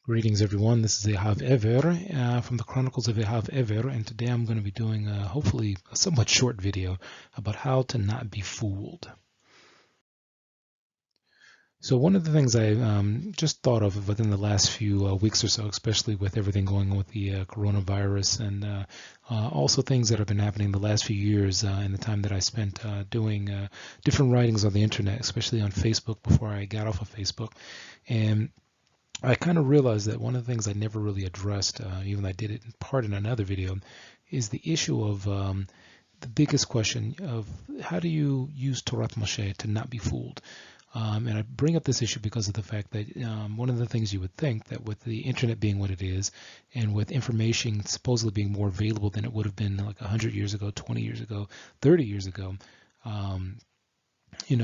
Greetings, everyone. This is Ehav Ever from the Chronicles of Ehav Ever, and today I'm going to be doing hopefully a somewhat short video about how to not be fooled. So one of the things I just thought of within the last few weeks or so, especially with everything going on with the coronavirus and also things that have been happening the last few years in the time that I spent doing different writings on the internet, especially on Facebook before I got off of Facebook. And I kind of realized that one of the things I never really addressed, even though I did it in part in another video, is the issue of the biggest question of how do you use Torah Moshe to not be fooled? And I bring up this issue because of the fact that one of the things you would think that with the internet being what it is, and with information supposedly being more available than it would have been like 100 years ago, 20 years ago, 30 years ago,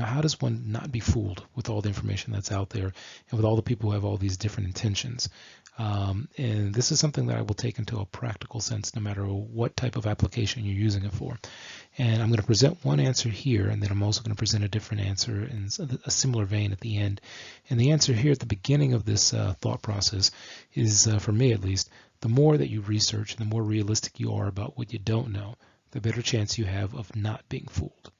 how does one not be fooled with all the information that's out there and with all the people who have all these different intentions? And this is something that I will take into a practical sense no matter what type of application you're using it for. And I'm going to present one answer here, and then I'm also going to present a different answer in a similar vein at the end. And the answer here at the beginning of this thought process is, for me at least, the more that you research, the more realistic you are about what you don't know, the better chance you have of not being fooled.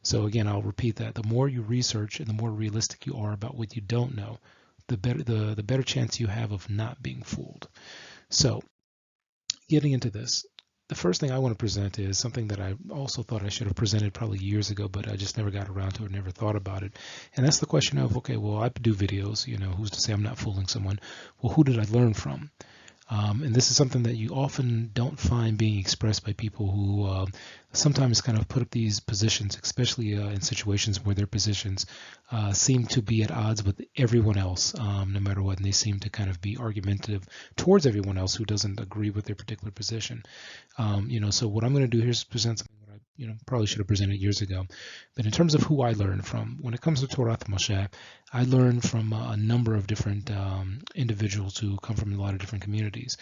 So again, I'll repeat that. The more you research and the more realistic you are about what you don't know, the better chance you have of not being fooled. So getting into this, the first thing I want to present is something that I also thought I should have presented probably years ago, but I just never got around to it, never thought about it. And that's the question of, okay, well, I do videos, who's to say I'm not fooling someone? Well, who did I learn from? And this is something that you often don't find being expressed by people who sometimes kind of put up these positions, especially in situations where their positions seem to be at odds with everyone else, no matter what, and they seem to kind of be argumentative towards everyone else who doesn't agree with their particular position. So what I'm going to do here is present something that I probably should have presented years ago. But in terms of who I learned from, when it comes to Torah Moshe, I learned from a number of different individuals who come from a lot of different communities.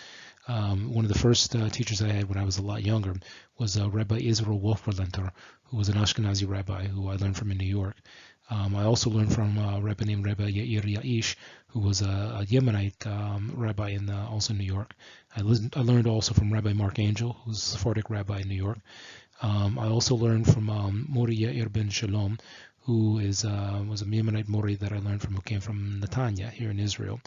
One of the first teachers I had when I was a lot younger was Rabbi Israel Wolfberlenter, who was an Ashkenazi rabbi who I learned from in New York. I also learned from a rabbi named Rabbi Yair Yaish, who was a Yemenite rabbi in also New York. I learned also from Rabbi Mark Angel, who's a Sephardic rabbi in New York. I also learned from Mori Yair ben Shalom, who was a Yemenite Mori that I learned from, who came from Netanya here in Israel.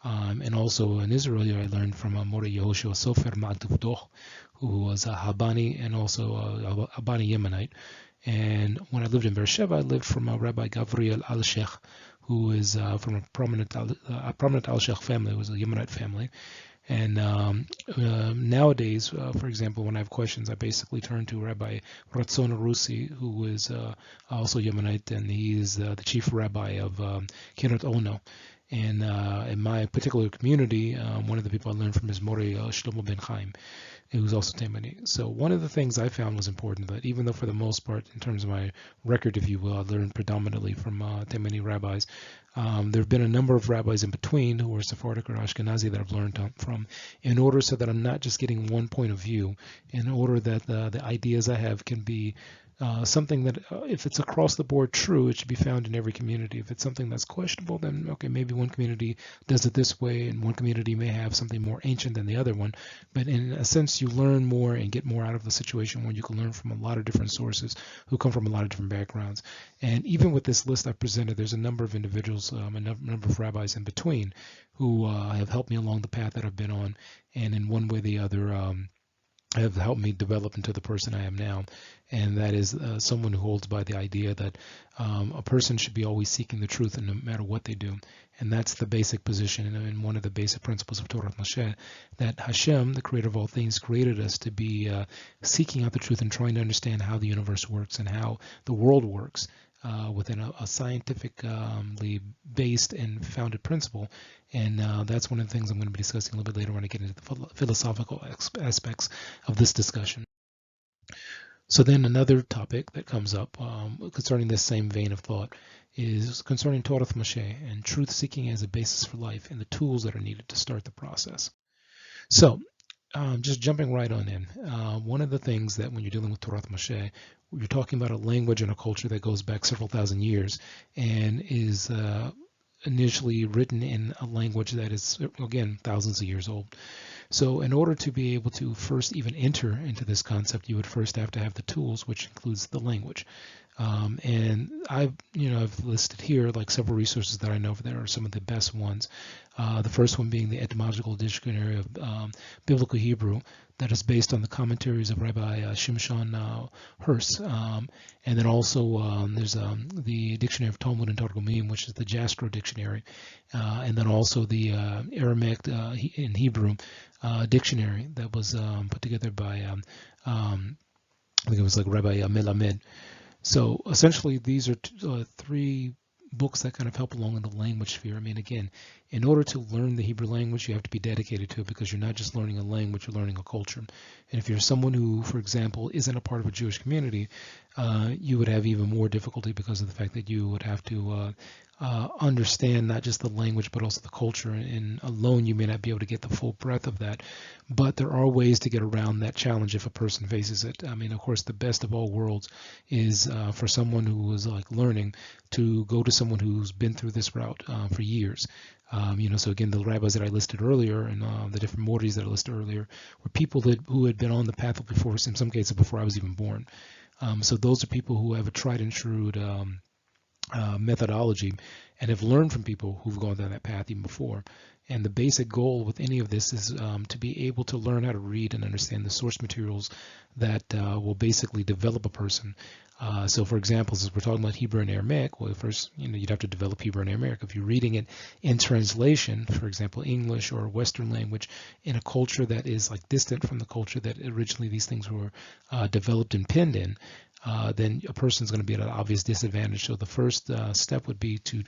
And also in Israel, I learned from Mori Yehoshua Sofer Ma'atuvdoch, who was a Habani and also a Habani Yemenite. And when I lived in Beersheba, I lived from Rabbi Gavriel Al-Sheikh, who is from a prominent Al-Sheikh family. It was a Yemenite family. And nowadays, for example, when I have questions, I basically turn to Rabbi Ratzon Arusi, who is also Yemenite, and he is the chief rabbi of Kiryat Ono. And in my particular community, one of the people I learned from is Mori Shlomo Ben Chaim, who's also Temani. So one of the things I found was important, that even though for the most part, in terms of my record, if you will, I learned predominantly from Temani rabbis, there have been a number of rabbis in between who are Sephardic or Ashkenazi that I've learned from, in order so that I'm not just getting one point of view, in order that the ideas I have can be something that, if it's across the board true, it should be found in every community. If it's something that's questionable, then okay, maybe one community does it this way, and one community may have something more ancient than the other one. But in a sense, you learn more and get more out of the situation when you can learn from a lot of different sources who come from a lot of different backgrounds. And even with this list I presented, there's a number of individuals, a number of rabbis in between, who have helped me along the path that I've been on, and in one way or the other, have helped me develop into the person I am now. And that is someone who holds by the idea that a person should be always seeking the truth, and no matter what they do. And that's the basic position and one of the basic principles of Torah Moshe, that Hashem, the creator of all things, created us to be seeking out the truth and trying to understand how the universe works and how the world works within a scientifically based and founded principle. And that's one of the things I'm going to be discussing a little bit later when I get into the philosophical aspects of this discussion. So then another topic that comes up concerning this same vein of thought is concerning Torah Moshe and truth-seeking as a basis for life and the tools that are needed to start the process. So just jumping right on in, one of the things that when you're dealing with Torah Moshe, you're talking about a language and a culture that goes back several thousand years and is initially written in a language that is, again, thousands of years old. So in order to be able to first even enter into this concept, you would first have to have the tools, which includes the language. And I've listed here like several resources that I know that are some of the best ones. The first one being the Etymological Dictionary of Biblical Hebrew, that is based on the commentaries of Rabbi Shimshon Hurst. And then also there's the Dictionary of Talmud and Targumim, which is the Jastrow Dictionary. And then also the Aramaic in Hebrew dictionary that was put together by, I think it was like Rabbi Melamed. So essentially, these are three books that kind of help along in the language sphere. I mean, again, in order to learn the Hebrew language, you have to be dedicated to it, because you're not just learning a language, you're learning a culture. And if you're someone who, for example, isn't a part of a Jewish community, you would have even more difficulty because of the fact that you would have to understand not just the language but also the culture, and alone you may not be able to get the full breadth of that. But there are ways to get around that challenge if a person faces it. I mean, of course, the best of all worlds is for someone who is like learning to go to someone who's been through this route for years. So again, the rabbis that I listed earlier and the different Mordis that I listed earlier were people who had been on the path before, in some cases before I was even born. So those are people who have a tried and true methodology and have learned from people who've gone down that path even before. And the basic goal with any of this is to be able to learn how to read and understand the source materials that will basically develop a person. So for example, since we're talking about Hebrew and Aramaic, well, first, you'd have to develop Hebrew and Aramaic. If you're reading it in translation, for example, English or Western language, in a culture that is like distant from the culture that originally these things were developed and penned in, then a person's going to be at an obvious disadvantage. So the first step would be to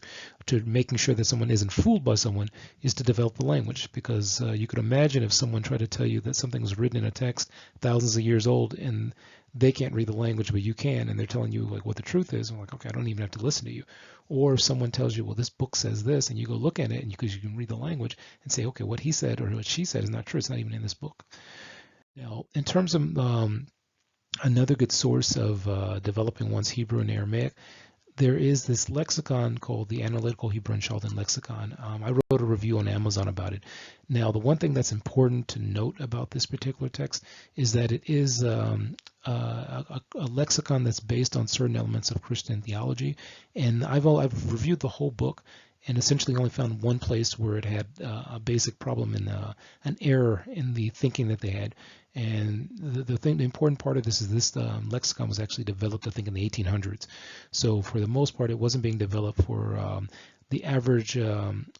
making sure that someone isn't fooled by someone is to develop the language, because you could imagine if someone tried to tell you that something was written in a text thousands of years old and they can't read the language but you can, and they're telling you like what the truth is. I'm like, okay, I don't even have to listen to you. Or if someone tells you, well, this book says this, and you go look at it and because you can read the language and say, okay, what he said or what she said is not true. It's not even in this book. Now, in terms of another good source of developing one's Hebrew and Aramaic, there is this lexicon called the Analytical Hebrew and Chaldin Lexicon. I wrote a review on Amazon about it. Now, the one thing that's important to note about this particular text is that it is a lexicon that's based on certain elements of Christian theology. And I've reviewed the whole book and essentially only found one place where it had a basic problem in an error in the thinking that they had. And the important part of this is this lexicon was actually developed, I think, in the 1800s. So for the most part, it wasn't being developed for the average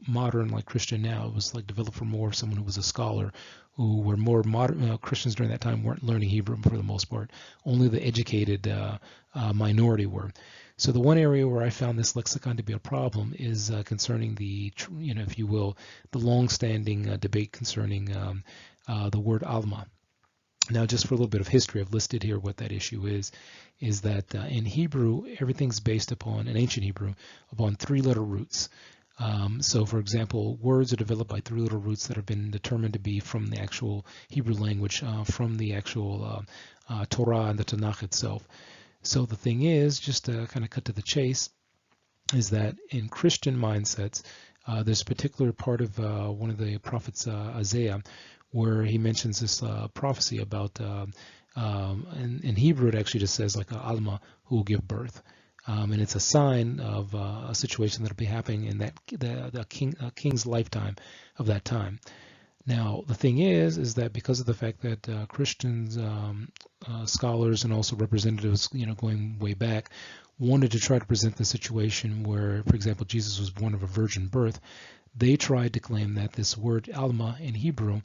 modern like Christian now. It was like developed for more someone who was a scholar, who were more modern Christians during that time weren't learning Hebrew for the most part. Only the educated minority were. So the one area where I found this lexicon to be a problem is concerning the, if you will, the long-standing debate concerning the word alma. Now, just for a little bit of history, I've listed here what that issue is that in Hebrew, everything's based upon, in ancient Hebrew, upon three-letter roots. So, for example, words are developed by three-letter roots that have been determined to be from the actual Hebrew language, from the actual Torah and the Tanakh itself. So the thing is, just to kind of cut to the chase, is that in Christian mindsets, there's a particular part of one of the prophets, Isaiah, where he mentions this prophecy about, in Hebrew it actually just says like Alma, who will give birth. And it's a sign of a situation that will be happening in that the king's lifetime of that time. Now, the thing is that because of the fact that Christians, scholars, and also representatives, going way back, wanted to try to present the situation where, for example, Jesus was born of a virgin birth, they tried to claim that this word Alma in Hebrew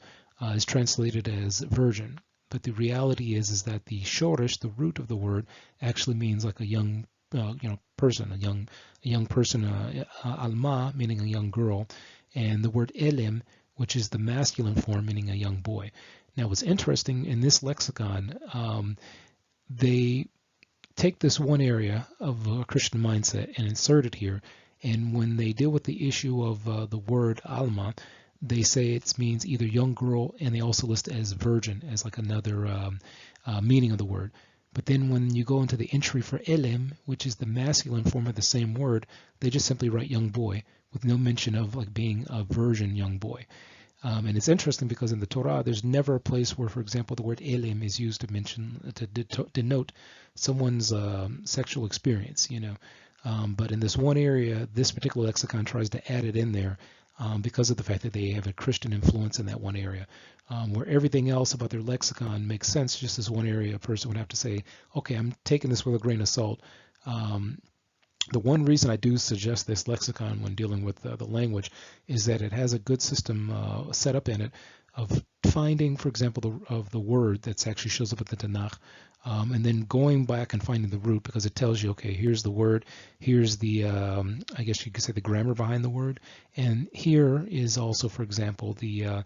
is translated as virgin. But the reality is that the shoresh, the root of the word, actually means like a young person, a young person, Alma, meaning a young girl, and the word Elim, which is the masculine form, meaning a young boy. Now, what's interesting in this lexicon, they take this one area of a Christian mindset and insert it here. And when they deal with the issue of the word Alma, they say it means either young girl, and they also list it as virgin as like another meaning of the word. But then when you go into the entry for elim, which is the masculine form of the same word, they just simply write young boy with no mention of like being a virgin young boy. And it's interesting because in the Torah, there's never a place where, for example, the word elim is used to mention, to denote someone's sexual experience, but in this one area, this particular lexicon tries to add it in there because of the fact that they have a Christian influence in that one area. Where everything else about their lexicon makes sense, just this one area, a person would have to say, okay, I'm taking this with a grain of salt. The one reason I do suggest this lexicon when dealing with the language is that it has a good system set up in it of finding, for example, the word that actually shows up at the Tanakh, and then going back and finding the root, because it tells you, okay, here's the word, here's the, I guess you could say the grammar behind the word, and here is also, for example, the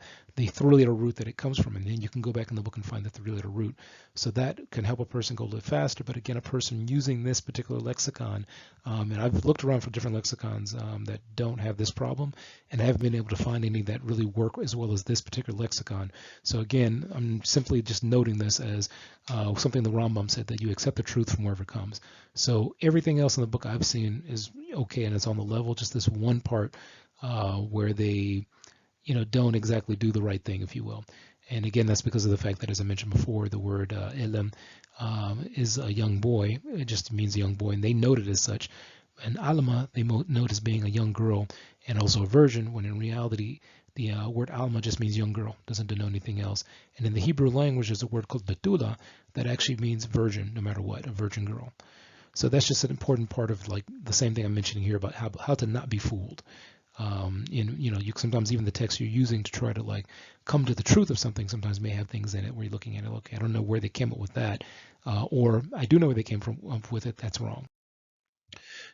three-letter root that it comes from, and then you can go back in the book and find the three-letter root. So that can help a person go a little faster, but again, a person using this particular lexicon, and I've looked around for different lexicons that don't have this problem, and I haven't been able to find any that really work as well as this particular lexicon. So again, I'm simply just noting this as something the Rambam said, that you accept the truth from wherever it comes. So everything else in the book I've seen is okay, and it's on the level, just this one part where they don't exactly do the right thing, if you will. And again, that's because of the fact that, as I mentioned before, the word elam is a young boy. It just means a young boy, and they note it as such. And alma, they note as being a young girl and also a virgin, when in reality, the word alma just means young girl, doesn't denote anything else. And in the Hebrew language, there's a word called betula that actually means virgin, no matter what, a virgin girl. So that's just an important part of like the same thing I'm mentioning here about how to not be fooled. You sometimes even the text you're using to try to like come to the truth of something sometimes may have things in it where you're looking at it, okay, I don't know where they came up with that, or I do know where they came from with it, that's wrong.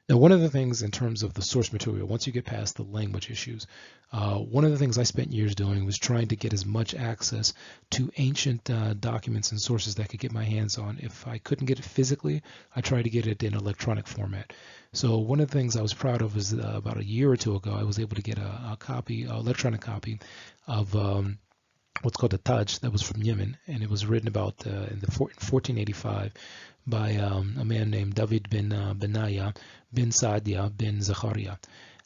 Now, one of the things in terms of the source material, once you get past the language issues, one of the things I spent years doing was trying to get as much access to ancient documents and sources that I could get my hands on. If I couldn't get it physically, I tried to get it in electronic format. So one of the things I was proud of is about a year or two ago, I was able to get a copy, an electronic copy of what's called a Taj that was from Yemen, and it was written about in 1485 by a man named David bin Benaya bin Saadia bin Zachariah.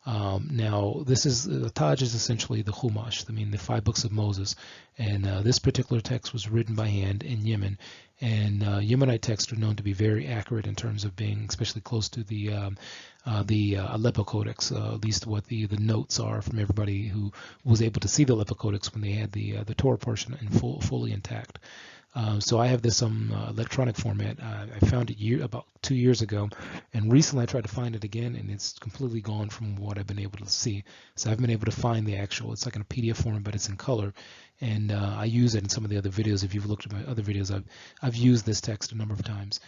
Now, the Taj is essentially the Chumash, the 5 books of Moses, and this particular text was written by hand in Yemen, and Yemenite texts are known to be very accurate in terms of being especially close to the Aleppo Codex, at least what the notes are from everybody who was able to see the Aleppo Codex when they had the Torah portion in fully intact. So I have this electronic format. I found it about 2 years ago, and recently I tried to find it again, and it's completely gone from what I've been able to see. So I've been able to find the actual, it's like in a PDF form, but it's in color, and I use it in some of the other videos. If you've looked at my other videos, I've used this text a number of times.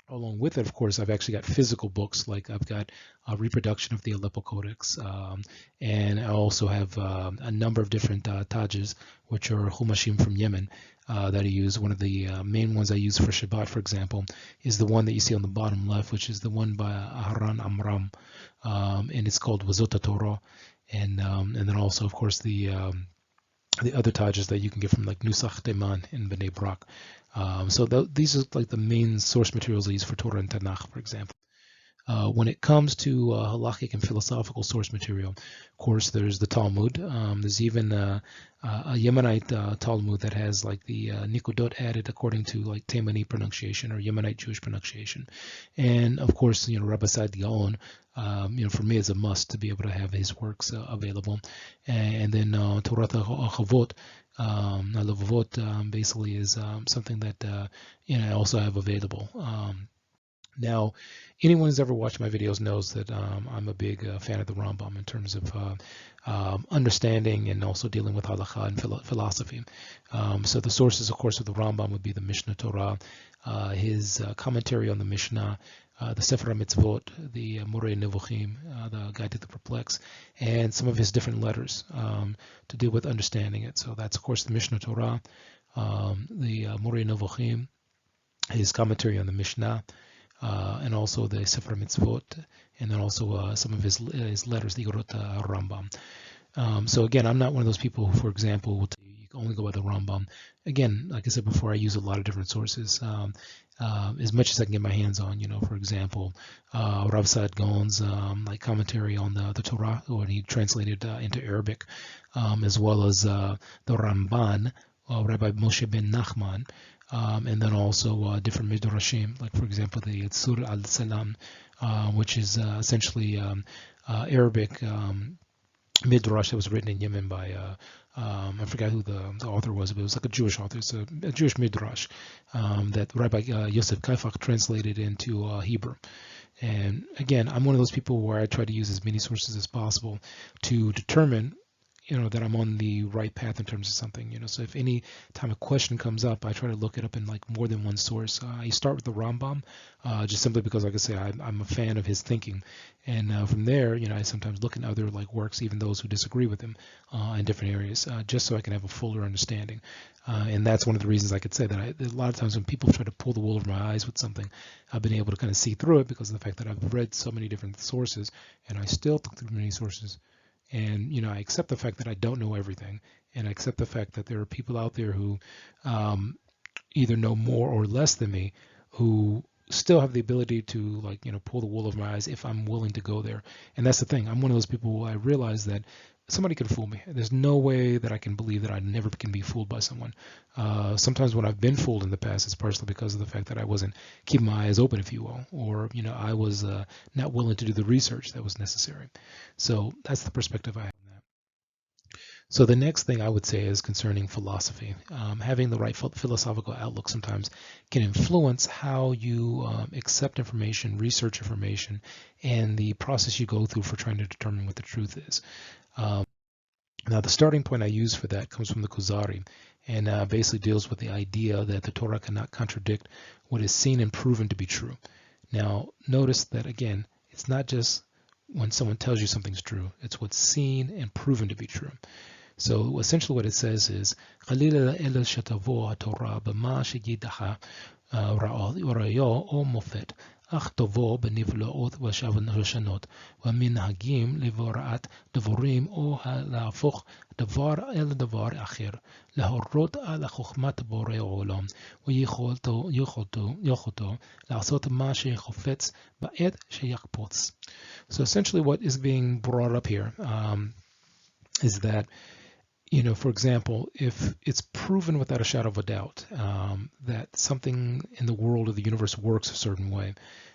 Along with it, of course, I've actually got physical books, like I've got a reproduction of the Aleppo Codex, and I also have a number of different Tajes, which are Humashim from Yemen, that I use. One of the main ones I use for Shabbat, for example, is the one that you see on the bottom left, which is the one by Aharon Amram, and it's called Wazot Torah, and then also, of course, the other Tajes that you can get from like Nusach Teman in Bnei Brak. So these are like the main source materials I use for Torah and Tanakh, for example. When it comes to halachic and philosophical source material, of course, there's the Talmud. There's even a Yemenite Talmud that has like the Nikodot added according to like Taimani pronunciation or Yemenite Jewish pronunciation. And of course, Rabbi Saad Gaon, for me is a must to be able to have his works available. And then Torah Chavot, Levavot, basically is something that I also have available. Now, anyone who's ever watched my videos knows that I'm a big fan of the Rambam in terms of understanding and also dealing with halakha and philosophy. So the sources, of course, of the Rambam would be the Mishnah Torah, his commentary on the Mishnah, the Sefer HaMitzvot, the Moreh Nevuchim, the Guide to the Perplexed, and some of his different letters to deal with understanding it. So that's, of course, the Mishnah Torah, the Moreh Nevuchim, his commentary on the Mishnah, and also the Sefer Mitzvot, and then also some of his letters, the Yorot Rambam. So again, I'm not one of those people who, for example, will only go by the Rambam. Again, like I said before, I use a lot of different sources, as much as I can get my hands on. For example, Rav Saad Gaon's like commentary on the Torah when he translated into Arabic, as well as the Ramban, Rabbi Moshe ben Nachman, and then also different midrashim, like for example the Tzur al-Salam, which is essentially Arabic midrash that was written in Yemen by I forgot who the author was, but it was like a Jewish author. It's a Jewish midrash that Rabbi Yosef Kaifach translated into Hebrew. And again, I'm one of those people where I try to use as many sources as possible to determine that I'm on the right path in terms of something. So if any time a question comes up, I try to look it up in like more than one source. I start with the Rambam, just simply because, like I say, I'm a fan of his thinking, and from there, I sometimes look in other like works, even those who disagree with him in different areas, just so I can have a fuller understanding. And that's one of the reasons I could say that a lot of times when people try to pull the wool over my eyes with something, I've been able to kind of see through it because of the fact that I've read so many different sources, and I still look through many sources. And I accept the fact that I don't know everything, and I accept the fact that there are people out there who either know more or less than me, who still have the ability to pull the wool over my eyes if I'm willing to go there. And that's the thing. I'm one of those people who I realize that somebody can fool me. There's no way that I can believe that I never can be fooled by someone. Sometimes when I've been fooled in the past, it's partially because of the fact that I wasn't keeping my eyes open, if you will, or I was not willing to do the research that was necessary. So that's the perspective I have on that. So the next thing I would say is concerning philosophy. Having the right philosophical outlook sometimes can influence how you accept information, research information, and the process you go through for trying to determine what the truth is. Now, the starting point I use for that comes from the Kuzari, and basically deals with the idea that the Torah cannot contradict what is seen and proven to be true. Now, notice that, again, it's not just when someone tells you something's true, it's what's seen and proven to be true. So essentially what it says is, אך טובו בנבלעות ושנות, ומנהגים לבראת דבורים או להפוך דבר אל דבר אחר, להורות על חוכמת בורא העולם, ויכולתו לעשות מה שחופץ בעת שיקפוץ. So essentially what is being brought up here is that for example, if it's proven without a shadow of a doubt that something in the world or the universe works a certain way,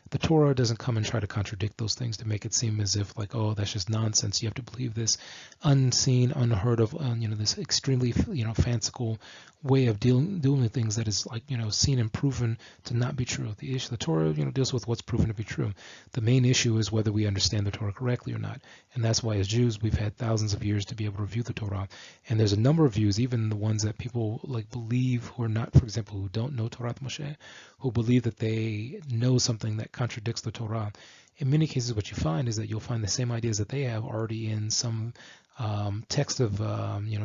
the Torah doesn't come and try to contradict those things to make it seem as if like, oh, that's just nonsense. You have to believe this unseen, unheard of, this extremely, fanciful way of dealing with things that is like, seen and proven to not be true. The Torah, deals with what's proven to be true. The main issue is whether we understand the Torah correctly or not. And that's why as Jews, we've had thousands of years to be able to review the Torah. And there's a number of views, even the ones that people believe who are not, for example, who don't know Torah Moshe, who believe that they know something that contradicts the Torah. In many cases, what you find is that you'll find the same ideas that they have already in some text of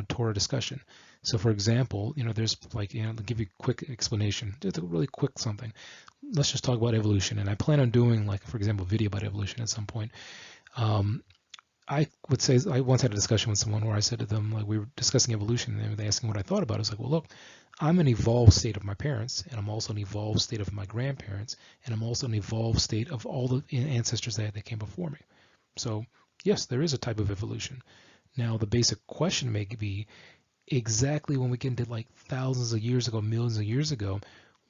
Torah discussion. So, for example, there's to give you a quick explanation, just a really quick something. Let's just talk about evolution, and I plan on doing, for example, a video about evolution at some point. I would say I once had a discussion with someone where I said to them, we were discussing evolution, and they were asking what I thought about it. I was like, well, look, I'm an evolved state of my parents, and I'm also an evolved state of my grandparents, and I'm also an evolved state of all the ancestors that came before me. So, yes, there is a type of evolution. Now, the basic question may be, exactly when we get into thousands of years ago, millions of years ago,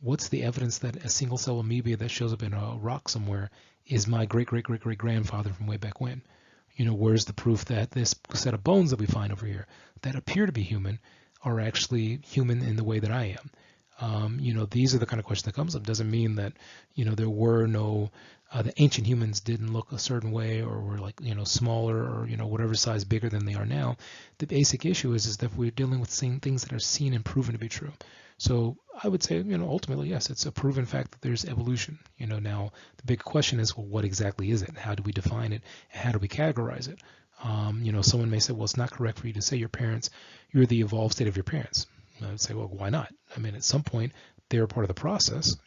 what's the evidence that a single cell amoeba that shows up in a rock somewhere is my great-great-great-great-grandfather from way back when? Where's the proof that this set of bones that we find over here that appear to be human are actually human in the way that I am? These are the kind of questions that comes up. Doesn't mean that, there were no, the ancient humans didn't look a certain way or were smaller or, whatever size bigger than they are now. The basic issue is that we're dealing with things that are seen and proven to be true. So I would say, ultimately, yes, it's a proven fact that there's evolution. Now the big question is, well, what exactly is it? How do we define it? And how do we categorize it? Someone may say, well, it's not correct for you to say you're the evolved state of your parents. I would say, well, why not? I mean, at some point, they're part of the process,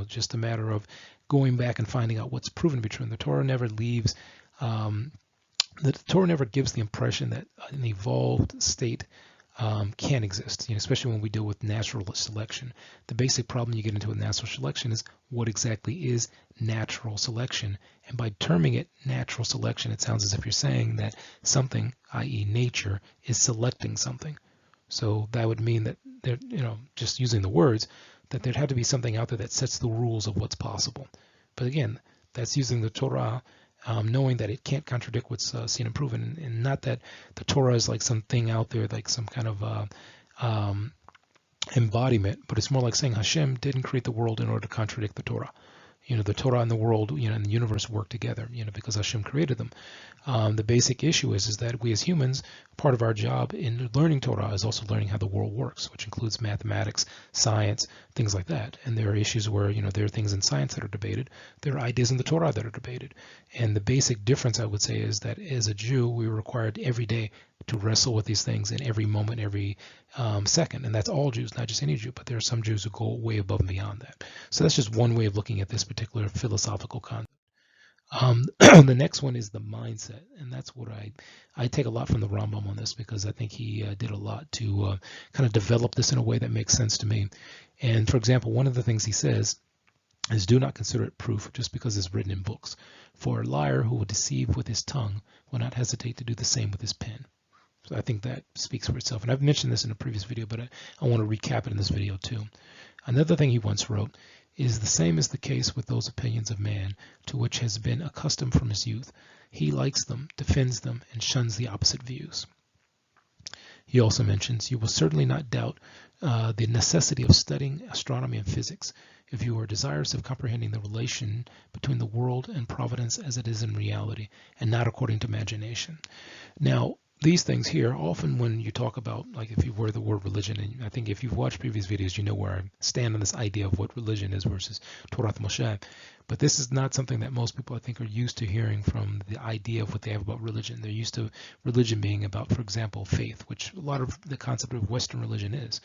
just a matter of going back and finding out what's proven to be true. And the Torah never leaves, the Torah never gives the impression that an evolved state can exist, especially when we deal with natural selection. The basic problem you get into with natural selection is what exactly is natural selection. And by terming it natural selection, it sounds as if you're saying that something, i.e. nature, is selecting something. So that would mean that there, just using the words, that there'd have to be something out there that sets the rules of what's possible. But again, that's using the Torah, knowing that it can't contradict what's seen and proven, and not that the Torah is like something out there, like some kind of embodiment, but it's more like saying Hashem didn't create the world in order to contradict the Torah. The Torah and the world, and the universe work together, because Hashem created them. The basic issue is that we as humans, part of our job in learning Torah is also learning how the world works, which includes mathematics, science, things like that. And there are issues where, there are things in science that are debated. There are ideas in the Torah that are debated. And the basic difference, I would say, is that as a Jew, we are required every day to wrestle with these things in every moment, every second. And that's all Jews, not just any Jew, but there are some Jews who go way above and beyond that. So that's just one way of looking at this particular philosophical concept. The next one is the mindset, and that's what I take a lot from the Rambam on this, because I think he did a lot to kind of develop this in a way that makes sense to me. And for example, one of the things he says is, do not consider it proof just because it's written in books. For a liar who will deceive with his tongue will not hesitate to do the same with his pen. So I think that speaks for itself. And I've mentioned this in a previous video, but I want to recap it in this video too. Another thing he once wrote is, the same is the case with those opinions of man to which has been accustomed from his youth. He likes them, defends them, and shuns the opposite views. He also mentions, you will certainly not doubt the necessity of studying astronomy and physics if you are desirous of comprehending the relation between the world and providence as it is in reality, and not according to imagination. Now, these things here, often when you talk about, like if you were the word religion, and I think if you've watched previous videos, you know where I stand on this idea of what religion is versus Torah Moshe. But this is not something that most people, I think, are used to hearing from the idea of what they have about religion. They're used to religion being about, for example, faith, which a lot of the concept of Western religion is.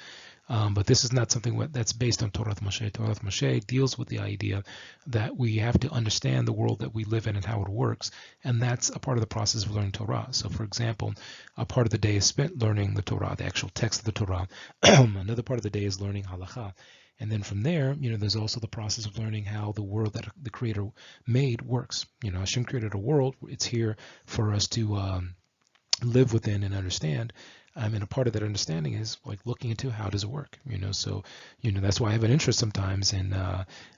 But this is not something that's based on Torah Moshe. Torah Moshe deals with the idea that we have to understand the world that we live in and how it works, and that's a part of the process of learning Torah. So, for example, a part of the day is spent learning the Torah, the actual text of the Torah. Another part of the day is learning halakha. And then from there, there's also the process of learning how the world that the Creator made works. Hashem created a world. It's here for us to live within and understand. And a part of that understanding is like looking into how does it work. So that's why I have an interest sometimes in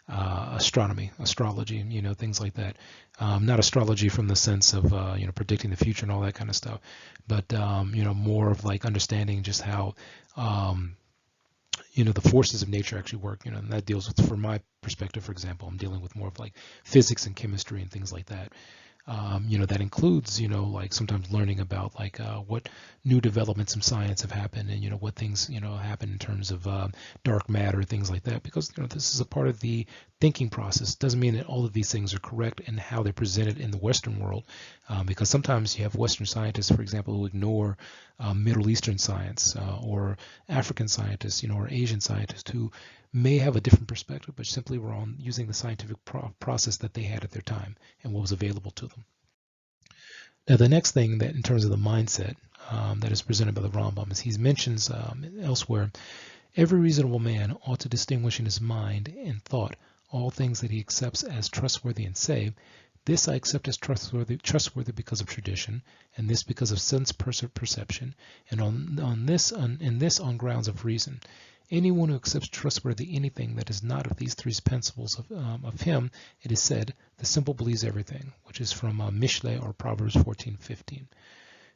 astronomy, astrology, things like that. Not astrology from the sense of predicting the future and all that kind of stuff, but more of like understanding just how the forces of nature actually work, and that deals with, from my perspective, for example, I'm dealing with more of like physics and chemistry and things like that. That includes, like sometimes learning about like what new developments in science have happened, and what things happen in terms of dark matter, things like that, because this is a part of the thinking process. Doesn't mean that all of these things are correct in how they're presented in the Western world, because sometimes you have Western scientists, for example, who ignore Middle Eastern science or African scientists, or Asian scientists who may have a different perspective, but simply were on using the scientific process that they had at their time and what was available to them. Now, the next thing that in terms of the mindset that is presented by the Rambam is he mentions elsewhere, every reasonable man ought to distinguish in his mind and thought all things that he accepts as trustworthy and say, this I accept as trustworthy because of tradition, and this because of sense perception, and on this on grounds of reason. Anyone who accepts trustworthy anything that is not of these three principles of him, it is said, the simple believes everything, which is from Mishle or Proverbs 14:15.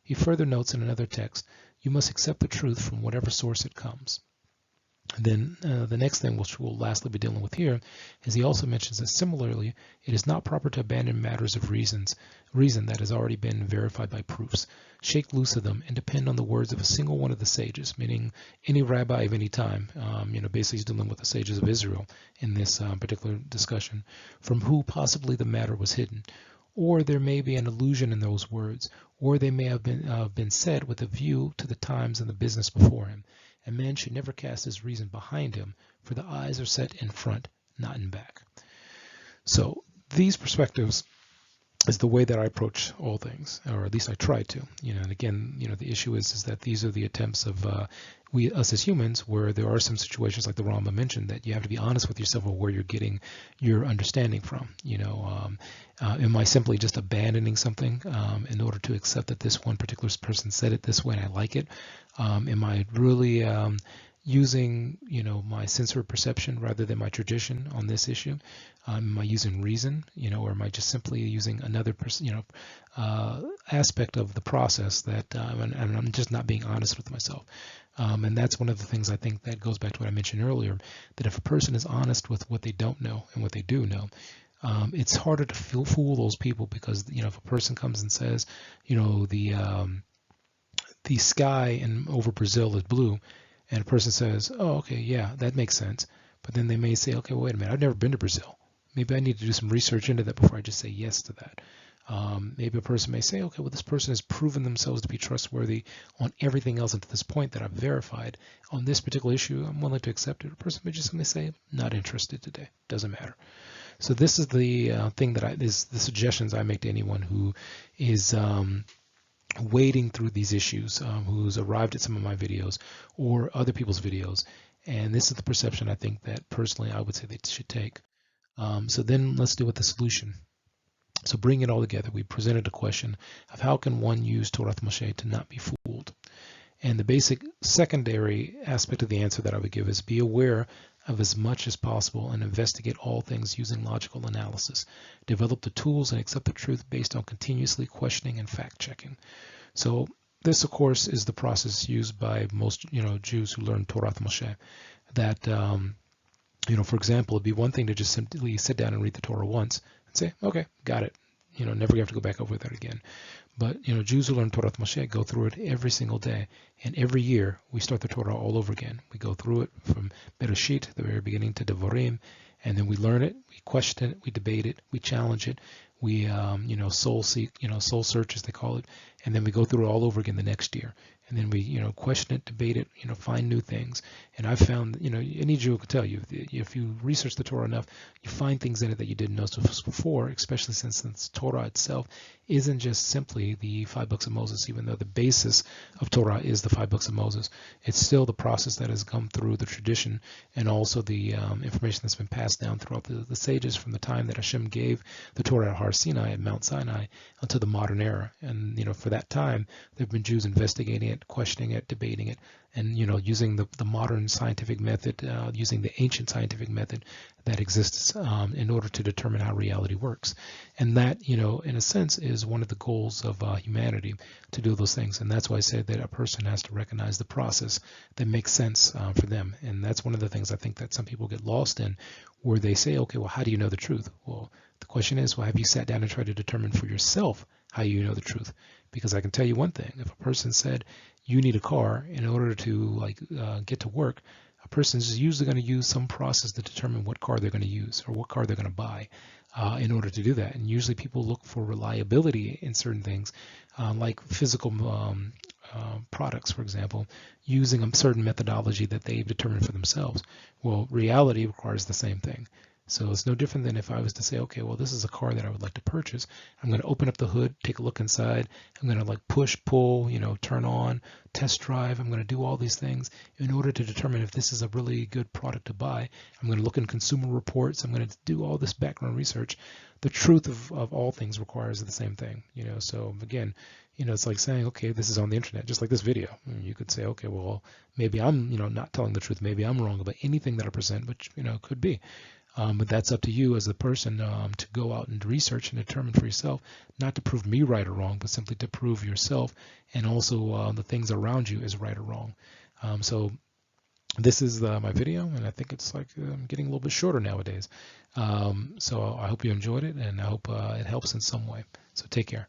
He further notes in another text, you must accept the truth from whatever source it comes. Then the next thing, which we'll lastly be dealing with here, is he also mentions that similarly, it is not proper to abandon matters of reason that has already been verified by proofs. Shake loose of them and depend on the words of a single one of the sages, meaning any rabbi of any time. Basically he's dealing with the sages of Israel in this particular discussion, from who possibly the matter was hidden. Or there may be an allusion in those words, or they may have been said with a view to the times and the business before him. A man should never cast his reason behind him, for the eyes are set in front, not in back. So these perspectives is the way that I approach all things, or at least I try to. And again, the issue is that these are the attempts of us as humans, where there are some situations like the Rama mentioned that you have to be honest with yourself of where you're getting your understanding from. Am I simply just abandoning something in order to accept that this one particular person said it this way and I like it? Am I really using my sensory perception rather than my tradition on this issue? Am I using reason, or am I just simply using another aspect of the process that and I'm just not being honest with myself? And that's one of the things I think that goes back to what I mentioned earlier, that if a person is honest with what they don't know and what they do know, it's harder to fool those people, because if a person comes and says, the sky over Brazil is blue, and a person says, oh, okay, yeah, that makes sense. But then they may say, okay, well, wait a minute, I've never been to Brazil. Maybe I need to do some research into that before I just say yes to that. Maybe a person may say, okay, well, this person has proven themselves to be trustworthy on everything else up to this point that I've verified. On this particular issue, I'm willing to accept it. A person may just simply say, not interested today. Doesn't matter. So this is the thing that is the suggestions I make to anyone who is wading through these issues, who's arrived at some of my videos or other people's videos. And this is the perception I think that personally I would say they should take. So then let's deal with the solution. So bring it all together. We presented a question of how can one use Torah Moshe to not be fooled? And the basic secondary aspect of the answer that I would give is be aware of as much as possible and investigate all things using logical analysis. Develop the tools and accept the truth based on continuously questioning and fact-checking. So this, of course, is the process used by most Jews who learn Torah Moshe. That for example, it'd be one thing to just simply sit down and read the Torah once and say, okay, got it. Never have to go back over that again. But Jews who learn Torah Moshe go through it every single day, and every year we start the Torah all over again. We go through it from Bereshit, the very beginning, to Devarim, and then we learn it, we question it, we debate it, we challenge it, we soul seek, soul search as they call it, and then we go through it all over again the next year. And then we question it, debate it, find new things. And I've found, any Jew could tell you, if you research the Torah enough, you find things in it that you didn't know before, especially since the Torah itself isn't just simply the 5 books of Moses, even though the basis of Torah is the 5 books of Moses. It's still the process that has come through the tradition and also the information that's been passed down throughout the sages from the time that Hashem gave the Torah at Har Sinai, at Mount Sinai, until the modern era. And, for that time, there have been Jews investigating it, questioning it, debating it, and using the modern scientific method, using the ancient scientific method that exists in order to determine how reality works. And that, in a sense, is one of the goals of humanity, to do those things. And that's why I said that a person has to recognize the process that makes sense for them. And that's one of the things I think that some people get lost in, where they say, okay, well, how do you know the truth? Well, the question is, well, have you sat down and tried to determine for yourself how you know the truth? Because I can tell you one thing: if a person said you need a car in order to get to work, a person is usually going to use some process to determine what car they're going to use or what car they're going to buy in order to do that. And usually people look for reliability in certain things, like physical products, for example, using a certain methodology that they've determined for themselves. Well, reality requires the same thing. So it's no different than if I was to say, okay, well, this is a car that I would like to purchase. I'm going to open up the hood, take a look inside. I'm going to push, pull, turn on, test drive. I'm going to do all these things in order to determine if this is a really good product to buy. I'm going to look in consumer reports. I'm going to do all this background research. The truth of all things requires the same thing, So again, it's like saying, okay, this is on the internet, just like this video. You could say, okay, well, maybe I'm, not telling the truth. Maybe I'm wrong about anything that I present, which, could be. But that's up to you as a person to go out and research and determine for yourself, not to prove me right or wrong, but simply to prove yourself and also the things around you is right or wrong. So this is my video, and I think it's getting a little bit shorter nowadays. So I hope you enjoyed it, and I hope it helps in some way. So take care.